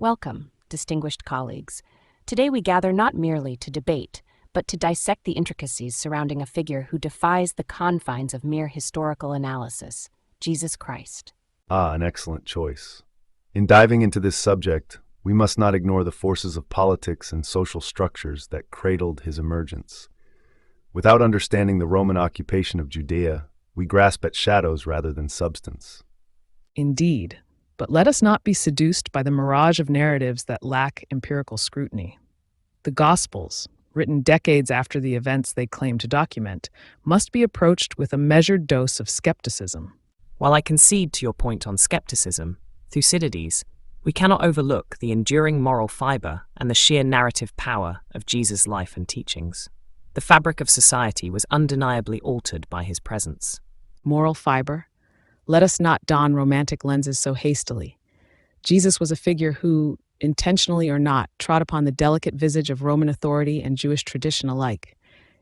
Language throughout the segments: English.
Welcome, distinguished colleagues. Today we gather not merely to debate, but to dissect the intricacies surrounding a figure who defies the confines of mere historical analysis, Jesus Christ. An excellent choice. In diving into this subject, we must not ignore the forces of politics and social structures that cradled his emergence. Without understanding the Roman occupation of Judea, we grasp at shadows rather than substance. Indeed, but let us not be seduced by the mirage of narratives that lack empirical scrutiny. The Gospels, written decades after the events they claim to document, must be approached with a measured dose of skepticism. While I concede to your point on skepticism, Thucydides, we cannot overlook the enduring moral fiber and the sheer narrative power of Jesus' life and teachings. The fabric of society was undeniably altered by his presence. Moral fiber? Let us not don romantic lenses so hastily. Jesus was a figure who, intentionally or not, trod upon the delicate visage of Roman authority and Jewish tradition alike.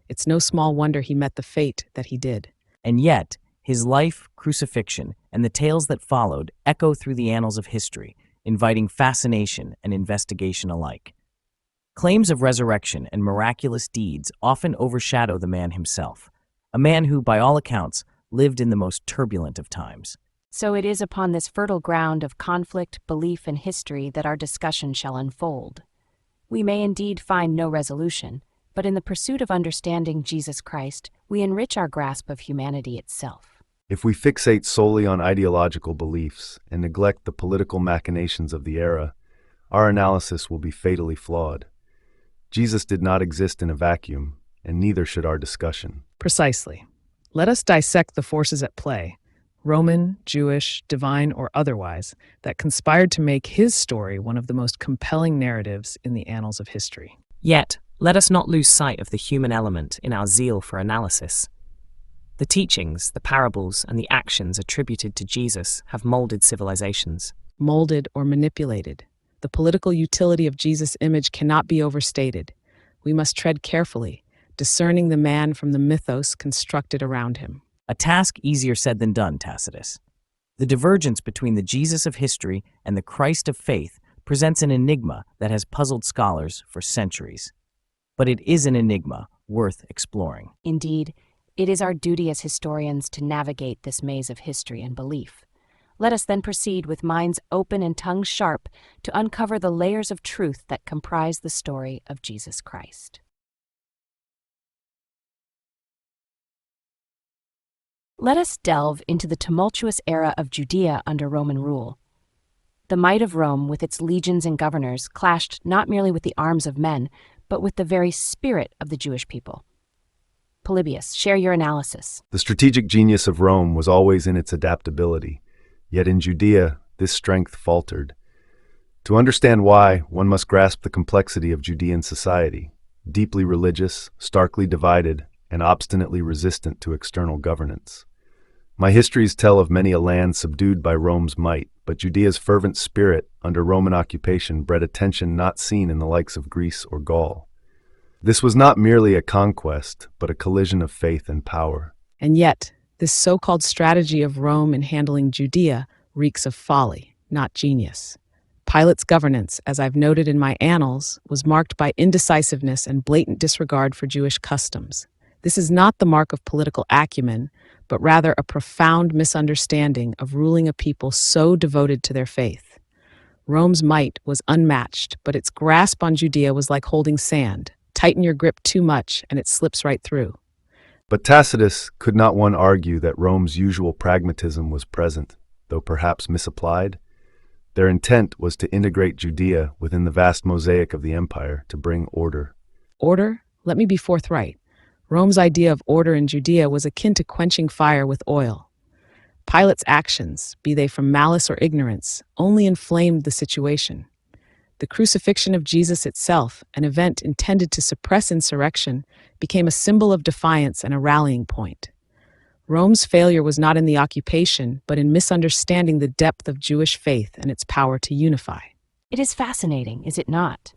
It's no small wonder he met the fate that he did. And yet, his life, crucifixion, and the tales that followed echo through the annals of history, inviting fascination and investigation alike. Claims of resurrection and miraculous deeds often overshadow the man himself, a man who, by all accounts, lived in the most turbulent of times. So it is upon this fertile ground of conflict, belief, and history that our discussion shall unfold. We may indeed find no resolution, but in the pursuit of understanding Jesus Christ, we enrich our grasp of humanity itself. If we fixate solely on ideological beliefs and neglect the political machinations of the era, our analysis will be fatally flawed. Jesus did not exist in a vacuum, and neither should our discussion. Precisely. Let us dissect the forces at play, Roman, Jewish, divine, or otherwise, that conspired to make his story one of the most compelling narratives in the annals of history. Yet, let us not lose sight of the human element in our zeal for analysis. The teachings, the parables, and the actions attributed to Jesus have molded civilizations. Molded or manipulated. The political utility of Jesus' image cannot be overstated. We must tread carefully, discerning the man from the mythos constructed around him. A task easier said than done, Tacitus. The divergence between the Jesus of history and the Christ of faith presents an enigma that has puzzled scholars for centuries. But it is an enigma worth exploring. Indeed, it is our duty as historians to navigate this maze of history and belief. Let us then proceed with minds open and tongues sharp to uncover the layers of truth that comprise the story of Jesus Christ. Let us delve into the tumultuous era of Judea under Roman rule. The might of Rome, with its legions and governors, clashed not merely with the arms of men, but with the very spirit of the Jewish people. Polybius, share your analysis. The strategic genius of Rome was always in its adaptability, yet in Judea, this strength faltered. To understand why, one must grasp the complexity of Judean society, deeply religious, starkly divided, and obstinately resistant to external governance. My histories tell of many a land subdued by Rome's might, but Judea's fervent spirit under Roman occupation bred a tension not seen in the likes of Greece or Gaul. This was not merely a conquest, but a collision of faith and power. And yet, this so-called strategy of Rome in handling Judea reeks of folly, not genius. Pilate's governance, as I've noted in my annals, was marked by indecisiveness and blatant disregard for Jewish customs. This is not the mark of political acumen, but rather a profound misunderstanding of ruling a people so devoted to their faith. Rome's might was unmatched, but its grasp on Judea was like holding sand. Tighten your grip too much, and it slips right through. But Tacitus, could not one argue that Rome's usual pragmatism was present, though perhaps misapplied? Their intent was to integrate Judea within the vast mosaic of the empire to bring order. Order? Let me be forthright. Rome's idea of order in Judea was akin to quenching fire with oil. Pilate's actions, be they from malice or ignorance, only inflamed the situation. The crucifixion of Jesus itself, an event intended to suppress insurrection, became a symbol of defiance and a rallying point. Rome's failure was not in the occupation, but in misunderstanding the depth of Jewish faith and its power to unify. It is fascinating, is it not?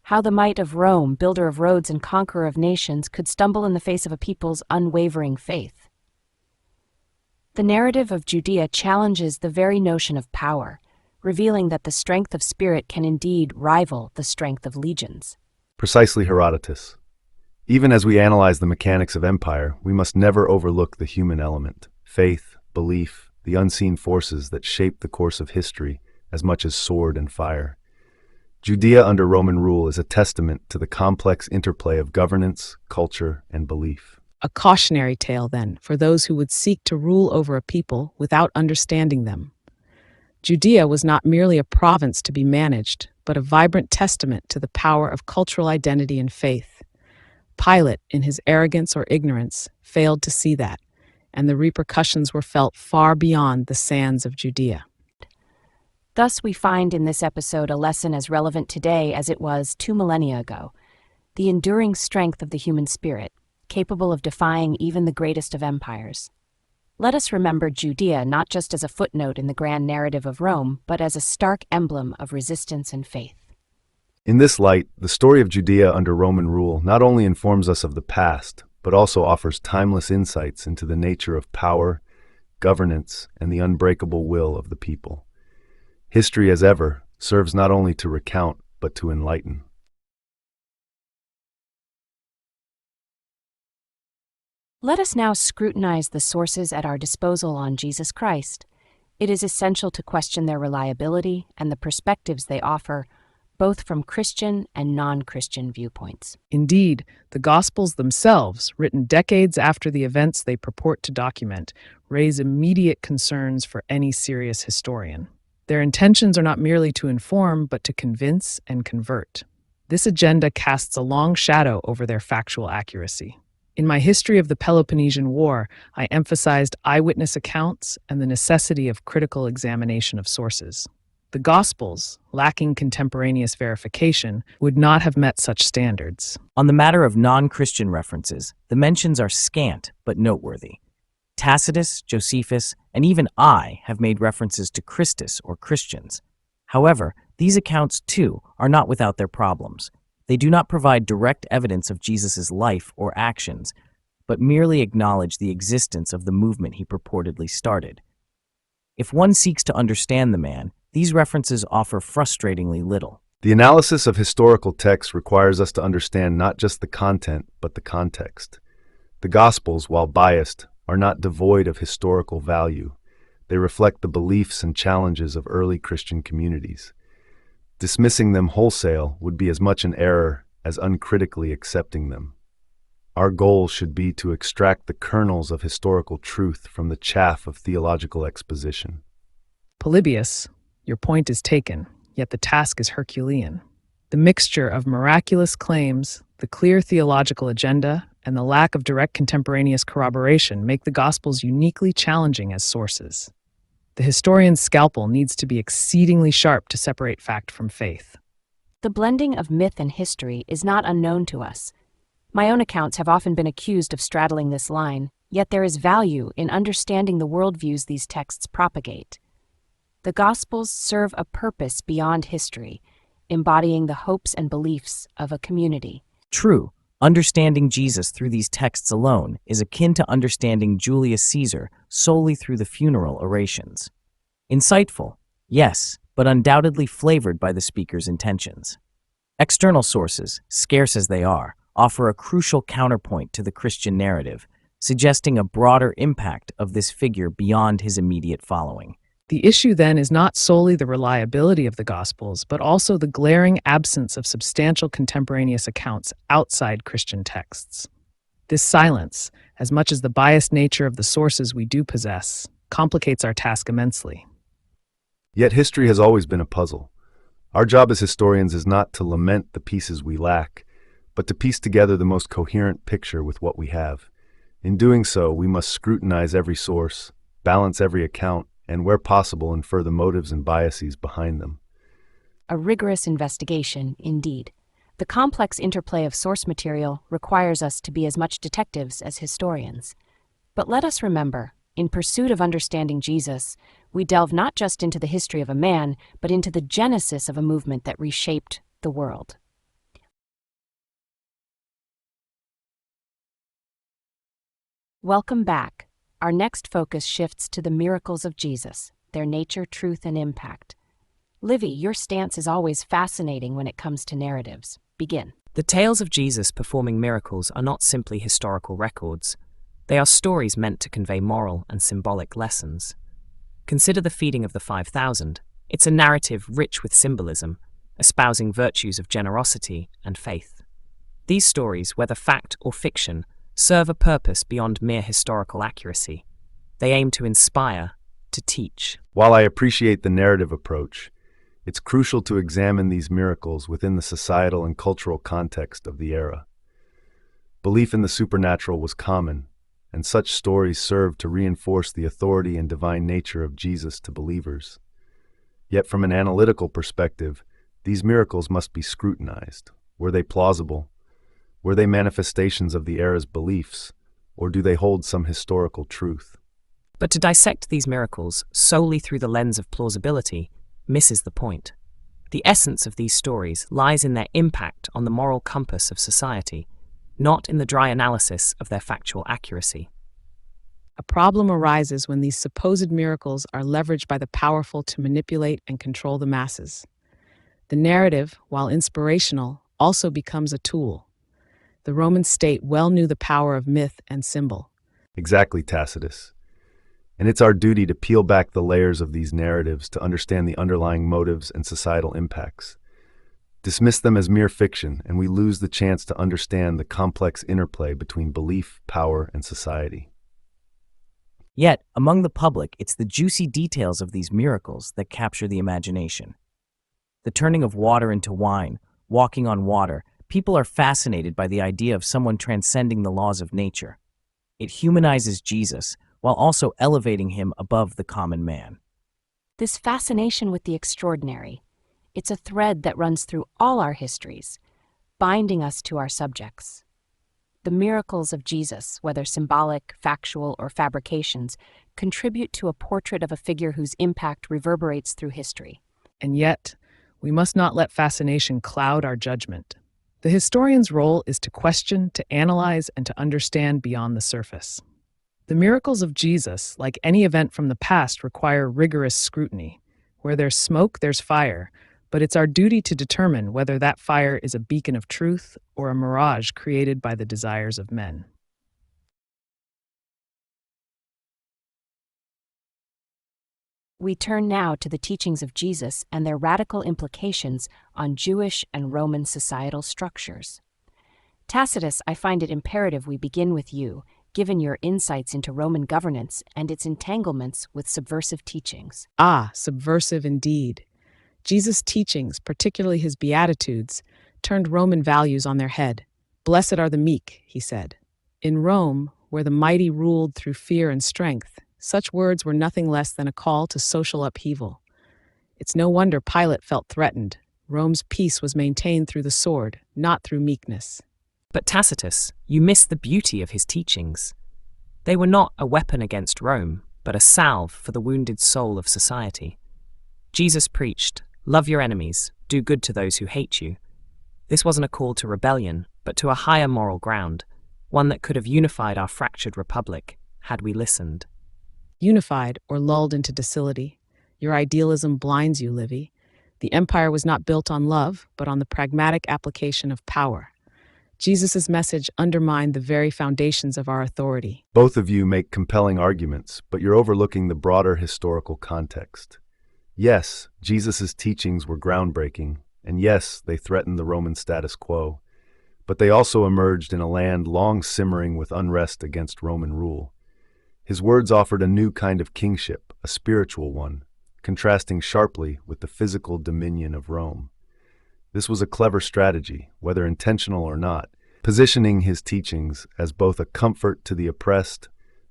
How the might of Rome, builder of roads and conqueror of nations, could stumble in the face of a people's unwavering faith. The narrative of Judea challenges the very notion of power, revealing that the strength of spirit can indeed rival the strength of legions. Precisely, Herodotus. Even as we analyze the mechanics of empire, we must never overlook the human element, faith, belief, the unseen forces that shape the course of history as much as sword and fire. Judea under Roman rule is a testament to the complex interplay of governance, culture, and belief. A cautionary tale, then, for those who would seek to rule over a people without understanding them. Judea was not merely a province to be managed, but a vibrant testament to the power of cultural identity and faith. Pilate, in his arrogance or ignorance, failed to see that, and the repercussions were felt far beyond the sands of Judea. Thus, we find in this episode a lesson as relevant today as it was 2 millennia ago: the enduring strength of the human spirit, capable of defying even the greatest of empires. Let us remember Judea not just as a footnote in the grand narrative of Rome, but as a stark emblem of resistance and faith. In this light, the story of Judea under Roman rule not only informs us of the past, but also offers timeless insights into the nature of power, governance, and the unbreakable will of the people. History, as ever, serves not only to recount, but to enlighten. Let us now scrutinize the sources at our disposal on Jesus Christ. It is essential to question their reliability and the perspectives they offer, both from Christian and non-Christian viewpoints. Indeed, the Gospels themselves, written decades after the events they purport to document, raise immediate concerns for any serious historian. Their intentions are not merely to inform, but to convince and convert. This agenda casts a long shadow over their factual accuracy. In my history of the Peloponnesian War, I emphasized eyewitness accounts and the necessity of critical examination of sources. The Gospels, lacking contemporaneous verification, would not have met such standards. On the matter of non-Christian references, the mentions are scant but noteworthy. Tacitus, Josephus, and even I have made references to Christus or Christians. However, these accounts, too, are not without their problems. They do not provide direct evidence of Jesus' life or actions, but merely acknowledge the existence of the movement he purportedly started. If one seeks to understand the man, these references offer frustratingly little. The analysis of historical texts requires us to understand not just the content, but the context. The Gospels, while biased, are not devoid of historical value. They reflect the beliefs and challenges of early Christian communities. Dismissing them wholesale would be as much an error as uncritically accepting them. Our goal should be to extract the kernels of historical truth from the chaff of theological exposition. Polybius, your point is taken, yet the task is Herculean. The mixture of miraculous claims, the clear theological agenda, and the lack of direct contemporaneous corroboration make the Gospels uniquely challenging as sources. The historian's scalpel needs to be exceedingly sharp to separate fact from faith. The blending of myth and history is not unknown to us. My own accounts have often been accused of straddling this line, yet there is value in understanding the worldviews these texts propagate. The Gospels serve a purpose beyond history, embodying the hopes and beliefs of a community. True, understanding Jesus through these texts alone is akin to understanding Julius Caesar solely through the funeral orations. Insightful, yes, but undoubtedly flavored by the speaker's intentions. External sources, scarce as they are, offer a crucial counterpoint to the Christian narrative, suggesting a broader impact of this figure beyond his immediate following. The issue then is not solely the reliability of the Gospels, but also the glaring absence of substantial contemporaneous accounts outside Christian texts. This silence, as much as the biased nature of the sources we do possess, complicates our task immensely. Yet history has always been a puzzle. Our job as historians is not to lament the pieces we lack, but to piece together the most coherent picture with what we have. In doing so, we must scrutinize every source, balance every account, and where possible infer the motives and biases behind them. A rigorous investigation, indeed. The complex interplay of source material requires us to be as much detectives as historians. But let us remember, in pursuit of understanding Jesus, we delve not just into the history of a man, but into the genesis of a movement that reshaped the world. Welcome back. Our next focus shifts to the miracles of Jesus, their nature, truth, and impact. Livy, your stance is always fascinating when it comes to narratives. Begin. The tales of Jesus performing miracles are not simply historical records. They are stories meant to convey moral and symbolic lessons. Consider the feeding of the 5,000. It's a narrative rich with symbolism, espousing virtues of generosity and faith. These stories, whether fact or fiction, serve a purpose beyond mere historical accuracy. They aim to inspire, to teach. While I appreciate the narrative approach, it's crucial to examine these miracles within the societal and cultural context of the era. Belief in the supernatural was common, and such stories served to reinforce the authority and divine nature of Jesus to believers. Yet from an analytical perspective, these miracles must be scrutinized. Were they plausible? Were they manifestations of the era's beliefs, or do they hold some historical truth? But to dissect these miracles solely through the lens of plausibility misses the point. The essence of these stories lies in their impact on the moral compass of society, not in the dry analysis of their factual accuracy. A problem arises when these supposed miracles are leveraged by the powerful to manipulate and control the masses. The narrative, while inspirational, also becomes a tool. The Roman state well knew the power of myth and symbol. Exactly, Tacitus. And it's our duty to peel back the layers of these narratives to understand the underlying motives and societal impacts. Dismiss them as mere fiction, and we lose the chance to understand the complex interplay between belief, power, and society. Yet, among the public, it's the juicy details of these miracles that capture the imagination. The turning of water into wine, walking on water, people are fascinated by the idea of someone transcending the laws of nature. It humanizes Jesus, while also elevating him above the common man. This fascination with the extraordinary, it's a thread that runs through all our histories, binding us to our subjects. The miracles of Jesus, whether symbolic, factual, or fabrications, contribute to a portrait of a figure whose impact reverberates through history. And yet, we must not let fascination cloud our judgment. The historian's role is to question, to analyze, and to understand beyond the surface. The miracles of Jesus, like any event from the past, require rigorous scrutiny. Where there's smoke, there's fire, but it's our duty to determine whether that fire is a beacon of truth or a mirage created by the desires of men. We turn now to the teachings of Jesus and their radical implications on Jewish and Roman societal structures. Tacitus, I find it imperative we begin with you, given your insights into Roman governance and its entanglements with subversive teachings. Ah, subversive indeed. Jesus' teachings, particularly his Beatitudes, turned Roman values on their head. Blessed are the meek, he said. In Rome, where the mighty ruled through fear and strength, such words were nothing less than a call to social upheaval. It's no wonder Pilate felt threatened. Rome's peace was maintained through the sword, not through meekness. But Tacitus, you miss the beauty of his teachings. They were not a weapon against Rome, but a salve for the wounded soul of society. Jesus preached, "Love your enemies, do good to those who hate you." This wasn't a call to rebellion, but to a higher moral ground, one that could have unified our fractured republic had we listened. Unified or lulled into docility. Your idealism blinds you, Livy. The empire was not built on love, but on the pragmatic application of power. Jesus' message undermined the very foundations of our authority. Both of you make compelling arguments, but you're overlooking the broader historical context. Yes, Jesus' teachings were groundbreaking, and yes, they threatened the Roman status quo, but they also emerged in a land long simmering with unrest against Roman rule. His words offered a new kind of kingship, a spiritual one, contrasting sharply with the physical dominion of Rome. This was a clever strategy, whether intentional or not, positioning his teachings as both a comfort to the oppressed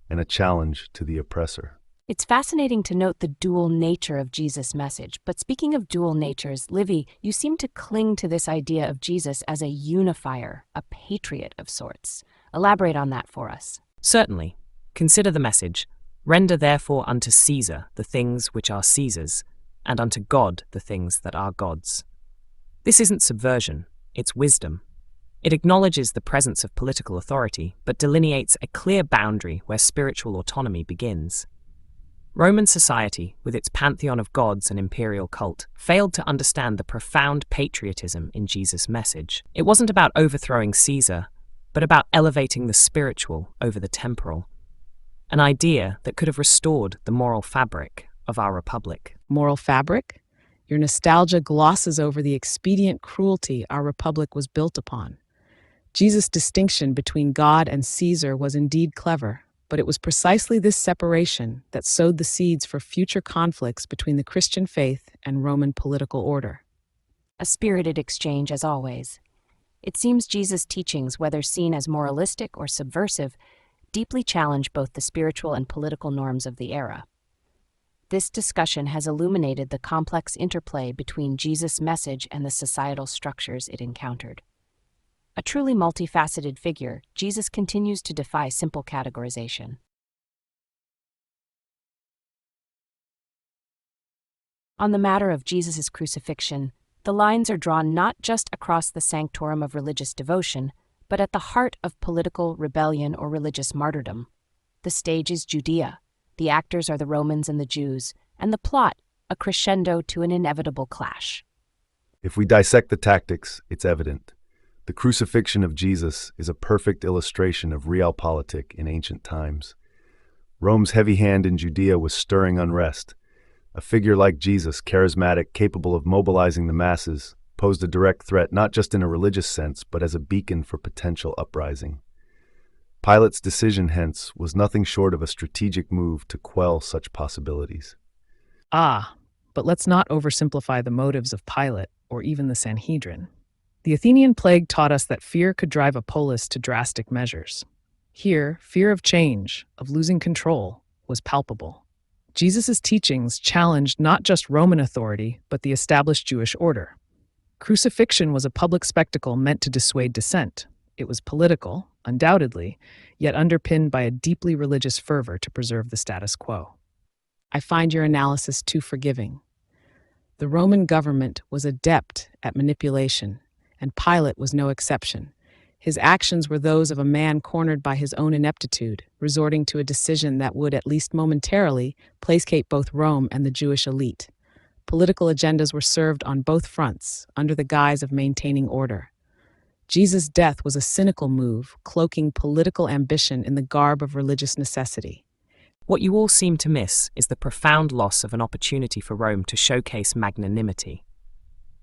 and a challenge to the oppressor. It's fascinating to note the dual nature of Jesus' message. But speaking of dual natures, Livy, you seem to cling to this idea of Jesus as a unifier, a patriot of sorts. Elaborate on that for us. Certainly. Consider the message, "Render therefore unto Caesar the things which are Caesar's, and unto God the things that are God's." This isn't subversion, it's wisdom. It acknowledges the presence of political authority, but delineates a clear boundary where spiritual autonomy begins. Roman society, with its pantheon of gods and imperial cult, failed to understand the profound patriotism in Jesus' message. It wasn't about overthrowing Caesar, but about elevating the spiritual over the temporal, an idea that could have restored the moral fabric of our republic. Moral fabric? Your nostalgia glosses over the expedient cruelty our republic was built upon. Jesus' distinction between God and Caesar was indeed clever, but it was precisely this separation that sowed the seeds for future conflicts between the Christian faith and Roman political order. A spirited exchange as always. It seems Jesus' teachings, whether seen as moralistic or subversive, deeply challenge both the spiritual and political norms of the era. This discussion has illuminated the complex interplay between Jesus' message and the societal structures it encountered. A truly multifaceted figure, Jesus continues to defy simple categorization. On the matter of Jesus' crucifixion, the lines are drawn not just across the sanctorum of religious devotion, but at the heart of political rebellion or religious martyrdom. The stage is Judea, the actors are the Romans and the Jews, and the plot, a crescendo to an inevitable clash. If we dissect the tactics, it's evident. The crucifixion of Jesus is a perfect illustration of realpolitik in ancient times. Rome's heavy hand in Judea was stirring unrest. A figure like Jesus, charismatic, capable of mobilizing the masses, posed a direct threat not just in a religious sense, but as a beacon for potential uprising. Pilate's decision, hence, was nothing short of a strategic move to quell such possibilities. But let's not oversimplify the motives of Pilate or even the Sanhedrin. The Athenian plague taught us that fear could drive a polis to drastic measures. Here, fear of change, of losing control, was palpable. Jesus' teachings challenged not just Roman authority, but the established Jewish order. Crucifixion was a public spectacle meant to dissuade dissent. It was political, undoubtedly, yet underpinned by a deeply religious fervor to preserve the status quo. I find your analysis too forgiving. The Roman government was adept at manipulation, and Pilate was no exception. His actions were those of a man cornered by his own ineptitude, resorting to a decision that would, at least momentarily, placate both Rome and the Jewish elite. Political agendas were served on both fronts, under the guise of maintaining order. Jesus' death was a cynical move, cloaking political ambition in the garb of religious necessity. What you all seem to miss is the profound loss of an opportunity for Rome to showcase magnanimity.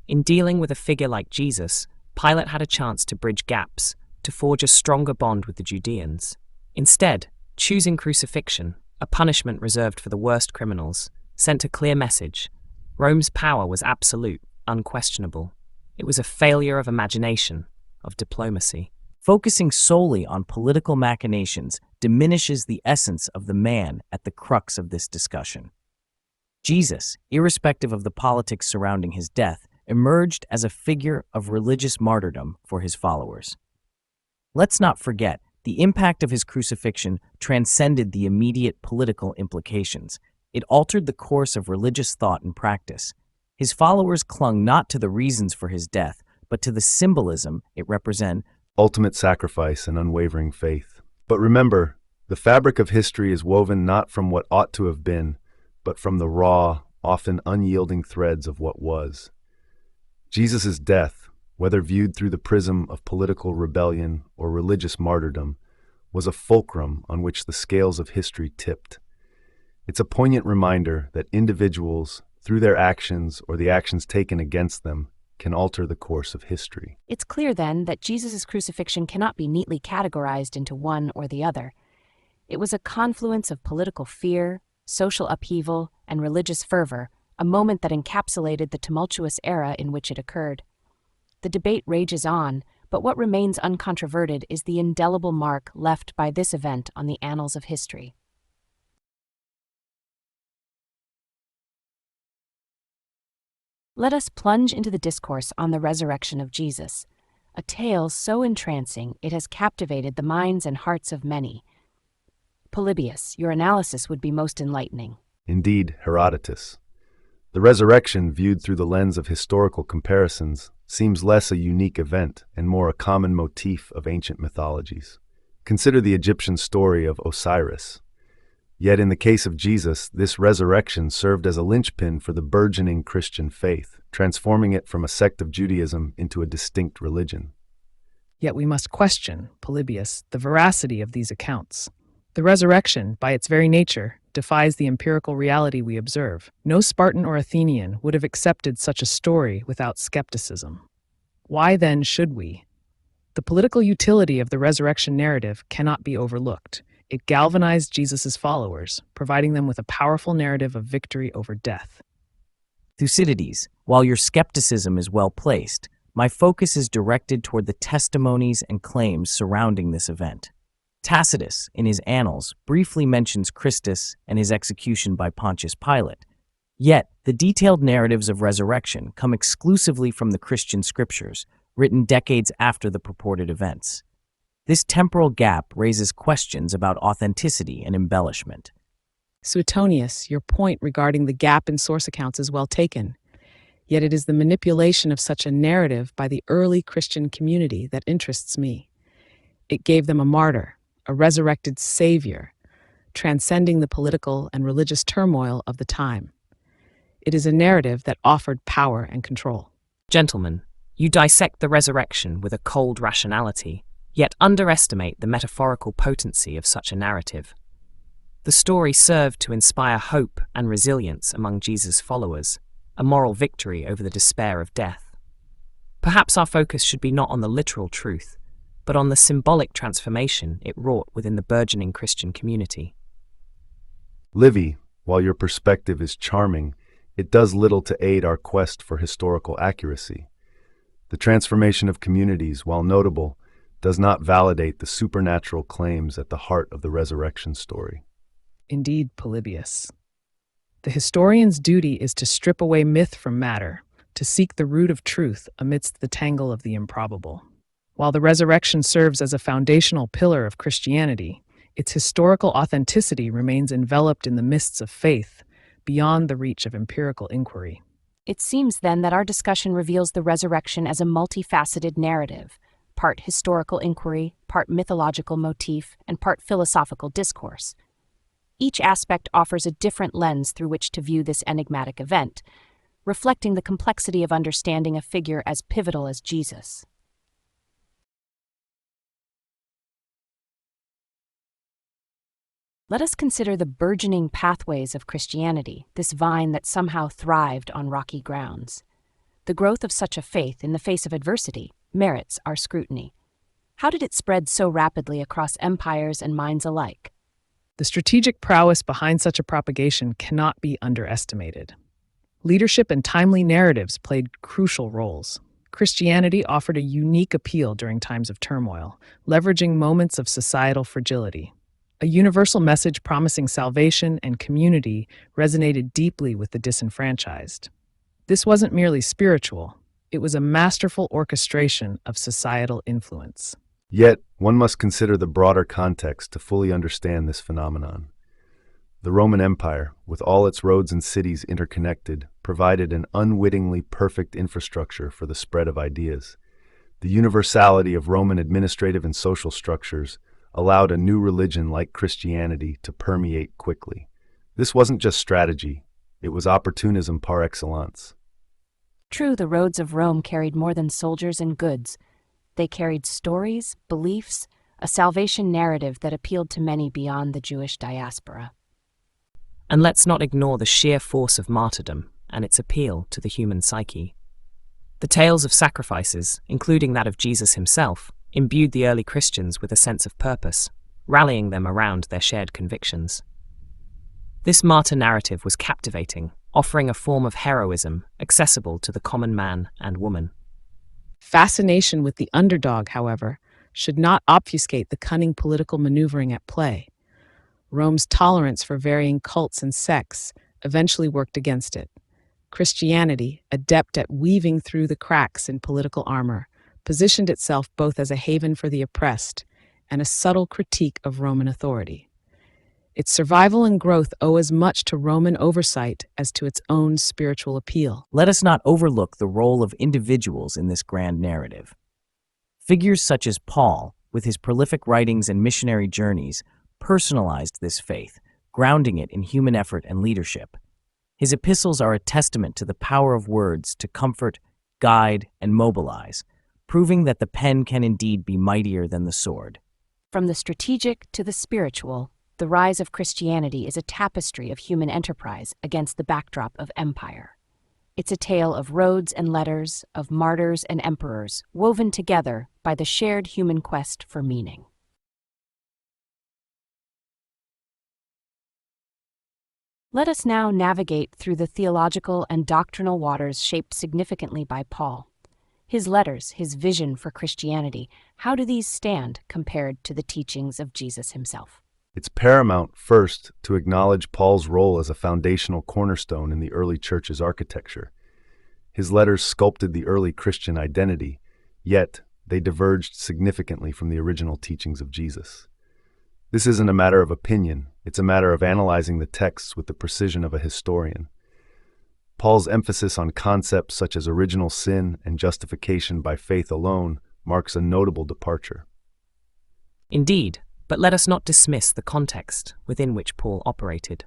In dealing with a figure like Jesus, Pilate had a chance to bridge gaps, to forge a stronger bond with the Judeans. Instead, choosing crucifixion, a punishment reserved for the worst criminals, sent a clear message. Rome's power was absolute, unquestionable. It was a failure of imagination, of diplomacy. Focusing solely on political machinations diminishes the essence of the man at the crux of this discussion. Jesus, irrespective of the politics surrounding his death, emerged as a figure of religious martyrdom for his followers. Let's not forget, the impact of his crucifixion transcended the immediate political implications. It altered the course of religious thought and practice. His followers clung not to the reasons for his death, but to the symbolism it represented. Ultimate sacrifice and unwavering faith. But remember, the fabric of history is woven not from what ought to have been, but from the raw, often unyielding threads of what was. Jesus' death, whether viewed through the prism of political rebellion or religious martyrdom, was a fulcrum on which the scales of history tipped. It's a poignant reminder that individuals, through their actions or the actions taken against them, can alter the course of history. It's clear, then, that Jesus' crucifixion cannot be neatly categorized into one or the other. It was a confluence of political fear, social upheaval, and religious fervor, a moment that encapsulated the tumultuous era in which it occurred. The debate rages on, but what remains uncontroverted is the indelible mark left by this event on the annals of history. Let us plunge into the discourse on the resurrection of Jesus, a tale so entrancing it has captivated the minds and hearts of many. Polybius, your analysis would be most enlightening. Indeed, Herodotus. The resurrection, viewed through the lens of historical comparisons, seems less a unique event and more a common motif of ancient mythologies. Consider the Egyptian story of Osiris. Yet in the case of Jesus, this resurrection served as a linchpin for the burgeoning Christian faith, transforming it from a sect of Judaism into a distinct religion. Yet we must question, Polybius, the veracity of these accounts. The resurrection, by its very nature, defies the empirical reality we observe. No Spartan or Athenian would have accepted such a story without skepticism. Why then should we? The political utility of the resurrection narrative cannot be overlooked. It galvanized Jesus' followers, providing them with a powerful narrative of victory over death. Thucydides, while your skepticism is well placed, my focus is directed toward the testimonies and claims surrounding this event. Tacitus, in his Annals, briefly mentions Christus and his execution by Pontius Pilate. Yet, the detailed narratives of resurrection come exclusively from the Christian scriptures, written decades after the purported events. This temporal gap raises questions about authenticity and embellishment. Suetonius, your point regarding the gap in source accounts is well taken. Yet it is the manipulation of such a narrative by the early Christian community that interests me. It gave them a martyr, a resurrected savior, transcending the political and religious turmoil of the time. It is a narrative that offered power and control. Gentlemen, you dissect the resurrection with a cold rationality, yet underestimate the metaphorical potency of such a narrative. The story served to inspire hope and resilience among Jesus' followers, a moral victory over the despair of death. Perhaps our focus should be not on the literal truth, but on the symbolic transformation it wrought within the burgeoning Christian community. Livy, while your perspective is charming, it does little to aid our quest for historical accuracy. The transformation of communities, while notable, does not validate the supernatural claims at the heart of the resurrection story. Indeed, Polybius. The historian's duty is to strip away myth from matter, to seek the root of truth amidst the tangle of the improbable. While the resurrection serves as a foundational pillar of Christianity, its historical authenticity remains enveloped in the mists of faith, beyond the reach of empirical inquiry. It seems then that our discussion reveals the resurrection as a multifaceted narrative, part historical inquiry, part mythological motif, and part philosophical discourse. Each aspect offers a different lens through which to view this enigmatic event, reflecting the complexity of understanding a figure as pivotal as Jesus. Let us consider the burgeoning pathways of Christianity, this vine that somehow thrived on rocky grounds. The growth of such a faith in the face of adversity merits our scrutiny. How did it spread so rapidly across empires and minds alike? The strategic prowess behind such a propagation cannot be underestimated. Leadership and timely narratives played crucial roles. Christianity offered a unique appeal during times of turmoil, leveraging moments of societal fragility. A universal message promising salvation and community resonated deeply with the disenfranchised. This wasn't merely spiritual, it was a masterful orchestration of societal influence. Yet, one must consider the broader context to fully understand this phenomenon. The Roman Empire, with all its roads and cities interconnected, provided an unwittingly perfect infrastructure for the spread of ideas. The universality of Roman administrative and social structures allowed a new religion like Christianity to permeate quickly. This wasn't just strategy, it was opportunism par excellence. True, the roads of Rome carried more than soldiers and goods. They carried stories, beliefs, a salvation narrative that appealed to many beyond the Jewish diaspora. And let's not ignore the sheer force of martyrdom and its appeal to the human psyche. The tales of sacrifices, including that of Jesus himself, imbued the early Christians with a sense of purpose, rallying them around their shared convictions. This martyr narrative was captivating, offering a form of heroism accessible to the common man and woman. Fascination with the underdog, however, should not obfuscate the cunning political maneuvering at play. Rome's tolerance for varying cults and sects eventually worked against it. Christianity, adept at weaving through the cracks in political armor, positioned itself both as a haven for the oppressed and a subtle critique of Roman authority. Its survival and growth owe as much to Roman oversight as to its own spiritual appeal. Let us not overlook the role of individuals in this grand narrative. Figures such as Paul, with his prolific writings and missionary journeys, personalized this faith, grounding it in human effort and leadership. His epistles are a testament to the power of words to comfort, guide, and mobilize, proving that the pen can indeed be mightier than the sword. From the strategic to the spiritual, the rise of Christianity is a tapestry of human enterprise against the backdrop of empire. It's a tale of roads and letters, of martyrs and emperors, woven together by the shared human quest for meaning. Let us now navigate through the theological and doctrinal waters shaped significantly by Paul. His letters, his vision for Christianity, how do these stand compared to the teachings of Jesus himself? It's paramount, first, to acknowledge Paul's role as a foundational cornerstone in the early church's architecture. His letters sculpted the early Christian identity, yet they diverged significantly from the original teachings of Jesus. This isn't a matter of opinion, it's a matter of analyzing the texts with the precision of a historian. Paul's emphasis on concepts such as original sin and justification by faith alone marks a notable departure. Indeed, but let us not dismiss the context within which Paul operated.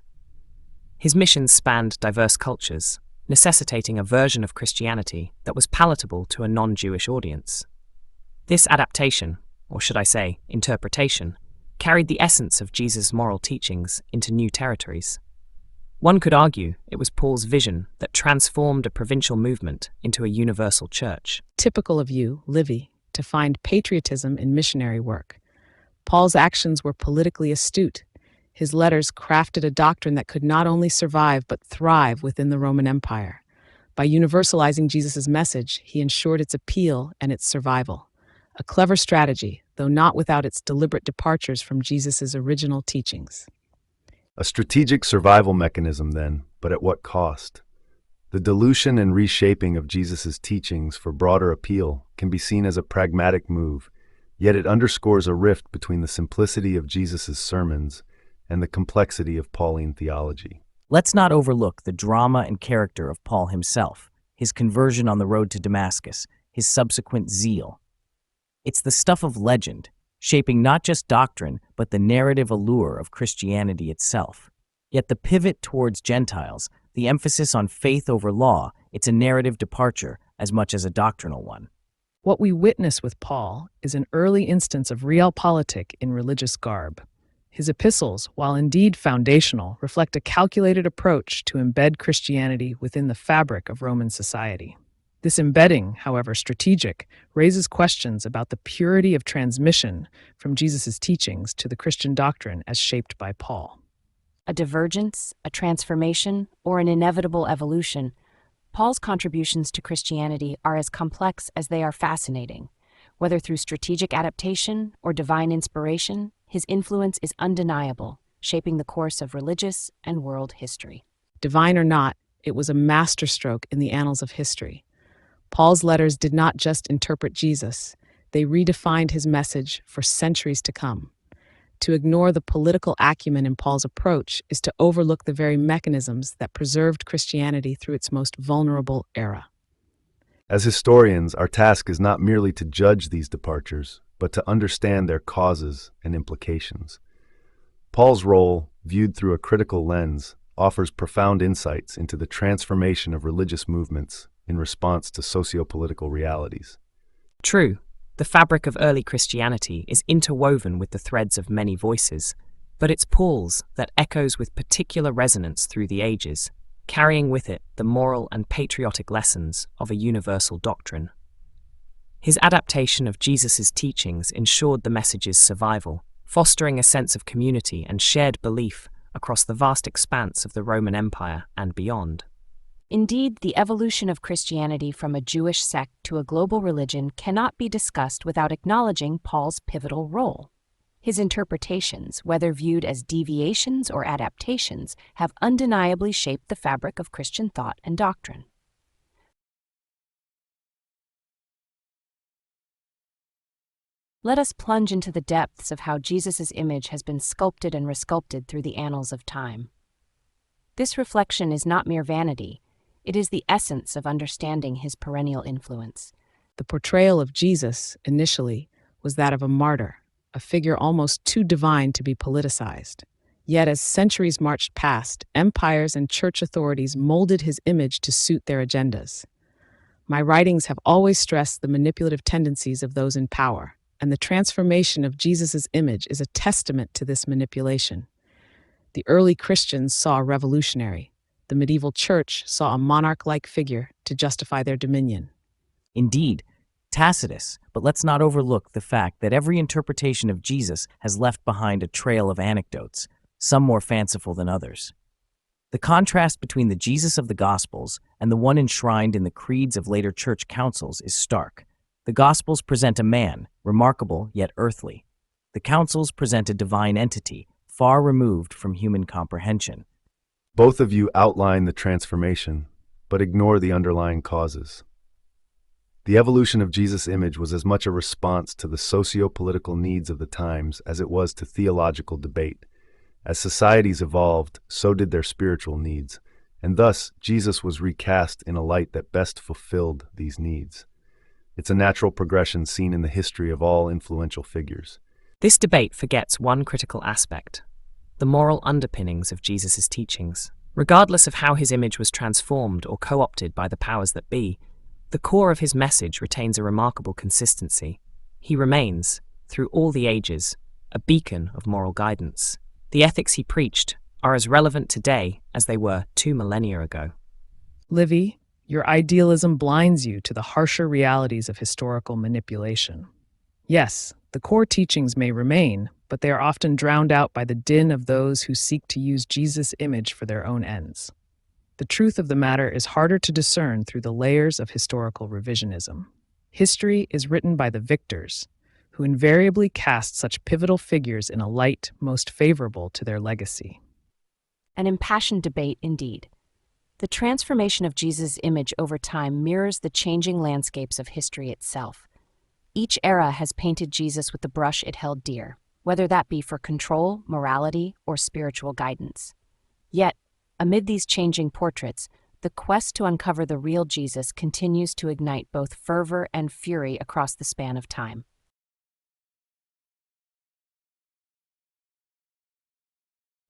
His missions spanned diverse cultures, necessitating a version of Christianity that was palatable to a non-Jewish audience. This adaptation, or should I say, interpretation, carried the essence of Jesus' moral teachings into new territories. One could argue it was Paul's vision that transformed a provincial movement into a universal church. Typical of you, Livy, to find patriotism in missionary work. Paul's actions were politically astute. His letters crafted a doctrine that could not only survive but thrive within the Roman Empire. By universalizing Jesus' message, he ensured its appeal and its survival. A clever strategy, though not without its deliberate departures from Jesus' original teachings. A strategic survival mechanism, then, but at what cost? The dilution and reshaping of Jesus' teachings for broader appeal can be seen as a pragmatic move, yet it underscores a rift between the simplicity of Jesus' sermons and the complexity of Pauline theology. Let's not overlook the drama and character of Paul himself, his conversion on the road to Damascus, his subsequent zeal. It's the stuff of legend, shaping not just doctrine, but the narrative allure of Christianity itself. Yet the pivot towards Gentiles, the emphasis on faith over law, it's a narrative departure as much as a doctrinal one. What we witness with Paul is an early instance of realpolitik in religious garb. His epistles, while indeed foundational, reflect a calculated approach to embed Christianity within the fabric of Roman society. This embedding, however strategic, raises questions about the purity of transmission from Jesus' teachings to the Christian doctrine as shaped by Paul. A divergence, a transformation, or an inevitable evolution, Paul's contributions to Christianity are as complex as they are fascinating. Whether through strategic adaptation or divine inspiration, his influence is undeniable, shaping the course of religious and world history. Divine or not, it was a masterstroke in the annals of history. Paul's letters did not just interpret Jesus, they redefined his message for centuries to come. To ignore the political acumen in Paul's approach is to overlook the very mechanisms that preserved Christianity through its most vulnerable era. As historians, our task is not merely to judge these departures, but to understand their causes and implications. Paul's role, viewed through a critical lens, offers profound insights into the transformation of religious movements in response to socio-political realities. True, the fabric of early Christianity is interwoven with the threads of many voices, but it's Paul's that echoes with particular resonance through the ages, carrying with it the moral and patriotic lessons of a universal doctrine. His adaptation of Jesus' teachings ensured the message's survival, fostering a sense of community and shared belief across the vast expanse of the Roman Empire and beyond. Indeed, the evolution of Christianity from a Jewish sect to a global religion cannot be discussed without acknowledging Paul's pivotal role. His interpretations, whether viewed as deviations or adaptations, have undeniably shaped the fabric of Christian thought and doctrine. Let us plunge into the depths of how Jesus' image has been sculpted and resculpted through the annals of time. This reflection is not mere vanity. It is the essence of understanding his perennial influence. The portrayal of Jesus, initially, was that of a martyr, a figure almost too divine to be politicized. Yet as centuries marched past, empires and church authorities molded his image to suit their agendas. My writings have always stressed the manipulative tendencies of those in power, and the transformation of Jesus' image is a testament to this manipulation. The early Christians saw a revolutionary. The medieval church saw a monarch-like figure to justify their dominion. Indeed, Tacitus, but let's not overlook the fact that every interpretation of Jesus has left behind a trail of anecdotes, some more fanciful than others. The contrast between the Jesus of the Gospels and the one enshrined in the creeds of later church councils is stark. The Gospels present a man, remarkable yet earthly. The councils present a divine entity, far removed from human comprehension. Both of you outline the transformation, but ignore the underlying causes. The evolution of Jesus' image was as much a response to the socio-political needs of the times as it was to theological debate. As societies evolved, so did their spiritual needs, and thus Jesus was recast in a light that best fulfilled these needs. It's a natural progression seen in the history of all influential figures. This debate forgets one critical aspect: the moral underpinnings of Jesus' teachings. Regardless of how his image was transformed or co-opted by the powers that be, the core of his message retains a remarkable consistency. He remains, through all the ages, a beacon of moral guidance. The ethics he preached are as relevant today as they were 2 millennia ago. Livy, your idealism blinds you to the harsher realities of historical manipulation. Yes, the core teachings may remain, but they are often drowned out by the din of those who seek to use Jesus' image for their own ends. The truth of the matter is harder to discern through the layers of historical revisionism. History is written by the victors, who invariably cast such pivotal figures in a light most favorable to their legacy. An impassioned debate indeed. The transformation of Jesus' image over time mirrors the changing landscapes of history itself. Each era has painted Jesus with the brush it held dear, whether that be for control, morality, or spiritual guidance. Yet, amid these changing portraits, the quest to uncover the real Jesus continues to ignite both fervor and fury across the span of time.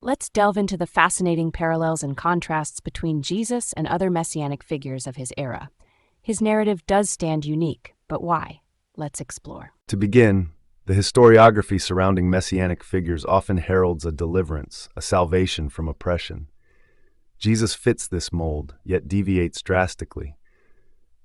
Let's delve into the fascinating parallels and contrasts between Jesus and other messianic figures of his era. His narrative does stand unique, but why? Let's explore. To begin, the historiography surrounding messianic figures often heralds a deliverance, a salvation from oppression. Jesus fits this mold, yet deviates drastically.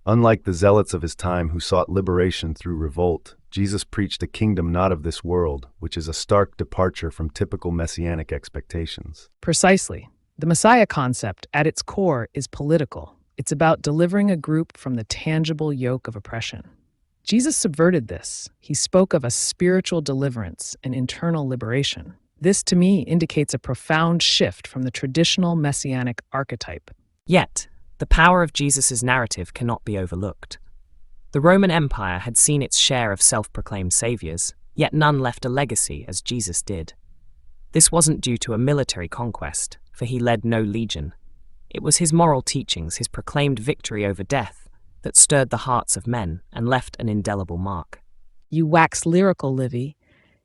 Unlike the zealots of his time who sought liberation through revolt, Jesus preached a kingdom not of this world, which is a stark departure from typical messianic expectations. Precisely. The Messiah concept, at its core, is political. It's about delivering a group from the tangible yoke of oppression. Jesus subverted this. He spoke of a spiritual deliverance, an internal liberation. This, to me, indicates a profound shift from the traditional messianic archetype. Yet, the power of Jesus' narrative cannot be overlooked. The Roman Empire had seen its share of self-proclaimed saviors, yet none left a legacy as Jesus did. This wasn't due to a military conquest, for he led no legion. It was his moral teachings, his proclaimed victory over death, that stirred the hearts of men and left an indelible mark. You wax lyrical, Livy,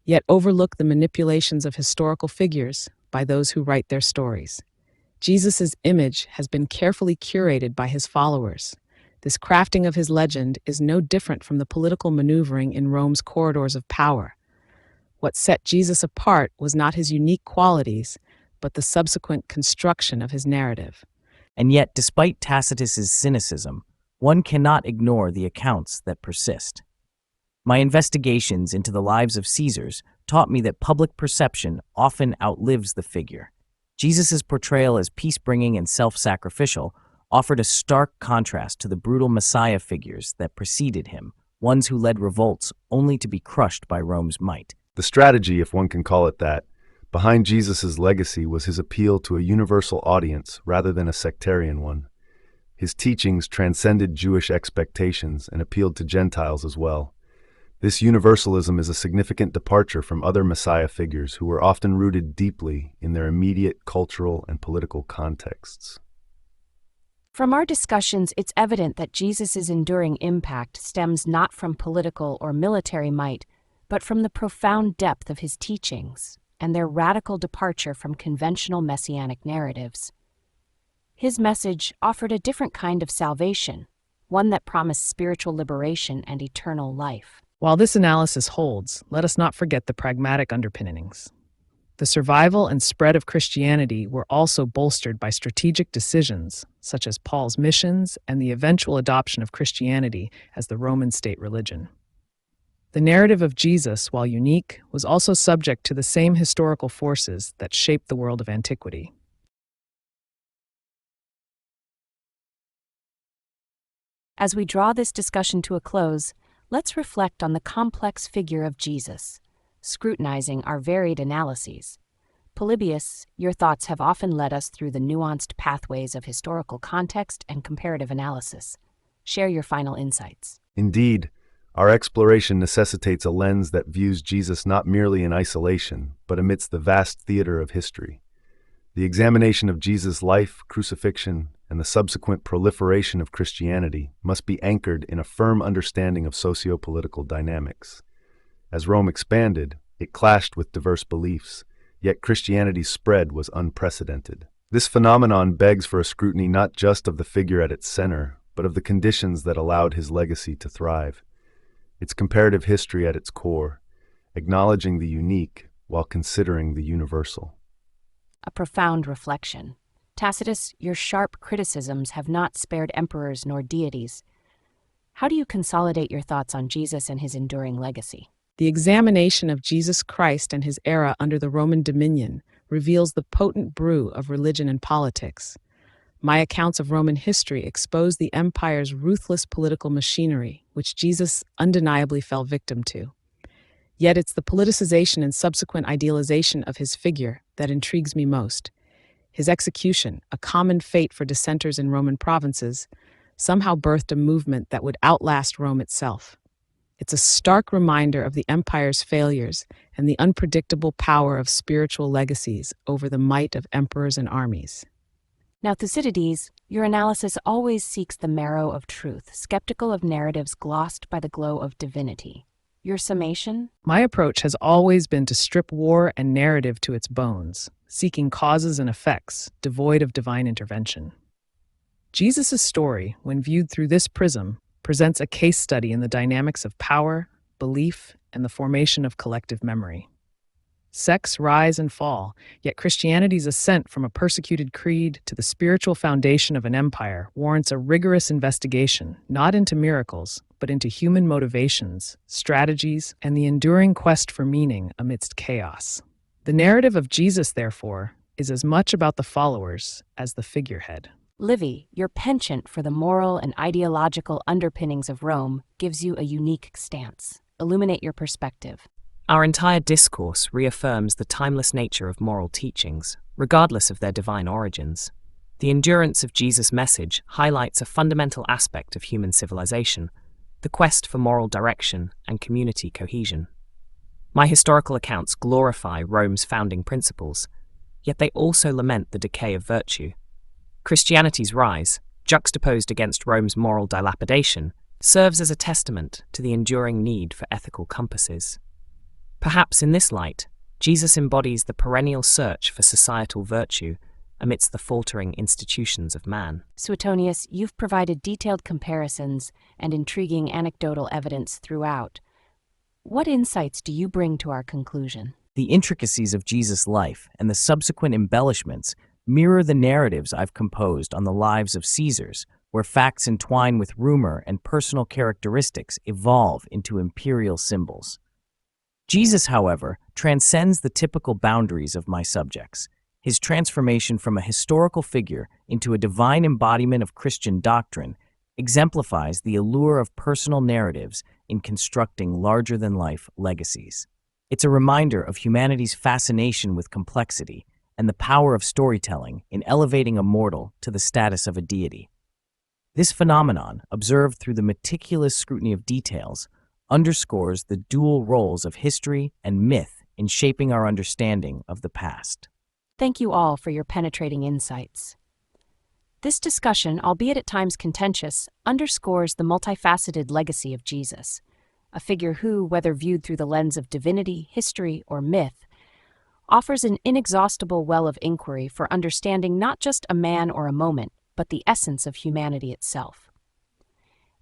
yet overlook the manipulations of historical figures by those who write their stories. Jesus' image has been carefully curated by his followers. This crafting of his legend is no different from the political maneuvering in Rome's corridors of power. What set Jesus apart was not his unique qualities, but the subsequent construction of his narrative. And yet, despite Tacitus's cynicism, one cannot ignore the accounts that persist. My investigations into the lives of Caesars taught me that public perception often outlives the figure. Jesus' portrayal as peace-bringing and self-sacrificial offered a stark contrast to the brutal Messiah figures that preceded him, ones who led revolts only to be crushed by Rome's might. The strategy, if one can call it that, behind Jesus' legacy was his appeal to a universal audience rather than a sectarian one. His teachings transcended Jewish expectations and appealed to Gentiles as well. This universalism is a significant departure from other Messiah figures who were often rooted deeply in their immediate cultural and political contexts. From our discussions, it's evident that Jesus' enduring impact stems not from political or military might, but from the profound depth of his teachings. and their radical departure from conventional messianic narratives. His message offered a different kind of salvation, one that promised spiritual liberation and eternal life. While this analysis holds, let us not forget the pragmatic underpinnings. The survival and spread of Christianity were also bolstered by strategic decisions, such as Paul's missions and the eventual adoption of Christianity as the Roman state religion. The narrative of Jesus, while unique, was also subject to the same historical forces that shaped the world of antiquity. As we draw this discussion to a close, let's reflect on the complex figure of Jesus, scrutinizing our varied analyses. Polybius, your thoughts have often led us through the nuanced pathways of historical context and comparative analysis. Share your final insights. Indeed, our exploration necessitates a lens that views Jesus not merely in isolation, but amidst the vast theater of history. The examination of Jesus' life, crucifixion, and the subsequent proliferation of Christianity must be anchored in a firm understanding of socio-political dynamics. As Rome expanded, it clashed with diverse beliefs, yet Christianity's spread was unprecedented. This phenomenon begs for a scrutiny not just of the figure at its center, but of the conditions that allowed his legacy to thrive. It's comparative history at its core, acknowledging the unique while considering the universal. A profound reflection. Tacitus, your sharp criticisms have not spared emperors nor deities. How do you consolidate your thoughts on Jesus and his enduring legacy? The examination of Jesus Christ and his era under the Roman dominion reveals the potent brew of religion and politics. My accounts of Roman history expose the empire's ruthless political machinery, which Jesus undeniably fell victim to. Yet it's the politicization and subsequent idealization of his figure that intrigues me most. His execution, a common fate for dissenters in Roman provinces, somehow birthed a movement that would outlast Rome itself. It's a stark reminder of the empire's failures and the unpredictable power of spiritual legacies over the might of emperors and armies. Now, Thucydides, your analysis always seeks the marrow of truth, skeptical of narratives glossed by the glow of divinity. Your summation? My approach has always been to strip war and narrative to its bones, seeking causes and effects devoid of divine intervention. Jesus' story, when viewed through this prism, presents a case study in the dynamics of power, belief, and the formation of collective memory. Sects rise and fall, yet Christianity's ascent from a persecuted creed to the spiritual foundation of an empire warrants a rigorous investigation, not into miracles, but into human motivations, strategies, and the enduring quest for meaning amidst chaos. The narrative of Jesus, therefore, is as much about the followers as the figurehead. Livy, your penchant for the moral and ideological underpinnings of Rome gives you a unique stance. Illuminate your perspective. Our entire discourse reaffirms the timeless nature of moral teachings, regardless of their divine origins. The endurance of Jesus' message highlights a fundamental aspect of human civilization, the quest for moral direction and community cohesion. My historical accounts glorify Rome's founding principles, yet they also lament the decay of virtue. Christianity's rise, juxtaposed against Rome's moral dilapidation, serves as a testament to the enduring need for ethical compasses. Perhaps in this light, Jesus embodies the perennial search for societal virtue amidst the faltering institutions of man. Suetonius, you've provided detailed comparisons and intriguing anecdotal evidence throughout. What insights do you bring to our conclusion? The intricacies of Jesus' life and the subsequent embellishments mirror the narratives I've composed on the lives of Caesars, where facts entwine with rumor and personal characteristics evolve into imperial symbols. Jesus, however, transcends the typical boundaries of my subjects. His transformation from a historical figure into a divine embodiment of Christian doctrine exemplifies the allure of personal narratives in constructing larger-than-life legacies. It's a reminder of humanity's fascination with complexity and the power of storytelling in elevating a mortal to the status of a deity. This phenomenon, observed through the meticulous scrutiny of details, underscores the dual roles of history and myth in shaping our understanding of the past. Thank you all for your penetrating insights. This discussion, albeit at times contentious, underscores the multifaceted legacy of Jesus, a figure who, whether viewed through the lens of divinity, history, or myth, offers an inexhaustible well of inquiry for understanding not just a man or a moment, but the essence of humanity itself.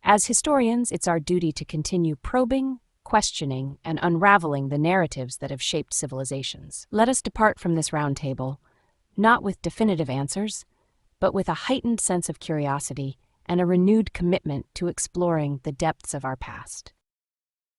As historians, it's our duty to continue probing, questioning, and unraveling the narratives that have shaped civilizations. Let us depart from this roundtable, not with definitive answers, but with a heightened sense of curiosity and a renewed commitment to exploring the depths of our past.